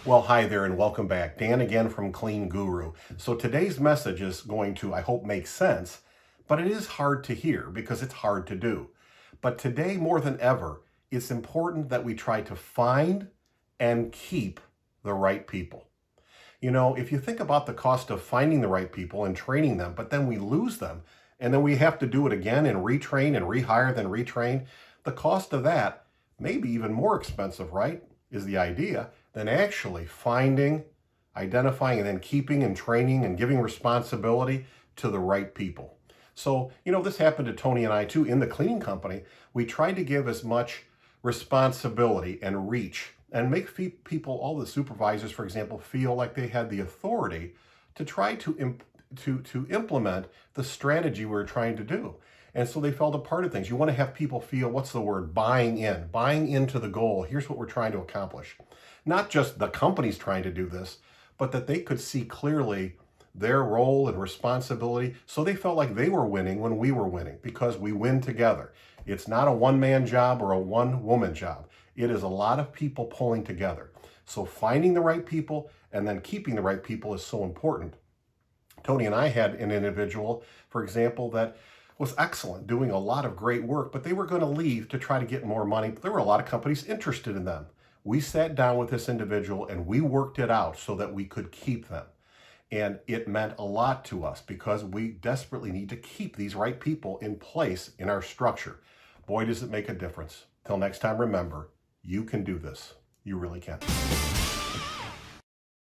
Well, hi there and welcome back. Dan again from Clean Guru. So today's message is going to, I hope, make sense, but it is hard to hear because it's hard to do. But today, more than ever, it's important that we try to find and keep the right people. You know, if you think about the cost of finding the right people and training them, but then we lose them, and then we have to do it again and retrain and rehire, then retrain, the cost of that may be even more expensive, right? Is the idea, than actually finding, identifying, and then keeping and training and giving responsibility to the right people. So, you know, this happened to Tony and I too in the cleaning company. We tried to give as much responsibility and reach and make people, all the supervisors, for example, feel like they had the authority to try to implement the strategy we're trying to do. And so they felt a part of things. You want to have people feel, what's the word, buying into the goal. Here's what we're trying to accomplish. Not just the company's trying to do this, but that they could see clearly their role and responsibility. So they felt like they were winning when we were winning because we win together. It's not a one-man job or a one-woman job. It is a lot of people pulling together. So finding the right people and then keeping the right people is so important. Tony and I had an individual, for example, that was excellent, doing a lot of great work, but they were going to leave to try to get more money. There were a lot of companies interested in them. We sat down with this individual and we worked it out so that we could keep them. And it meant a lot to us because we desperately need to keep these right people in place in our structure. Boy, does it make a difference. Till next time, remember, you can do this. You really can.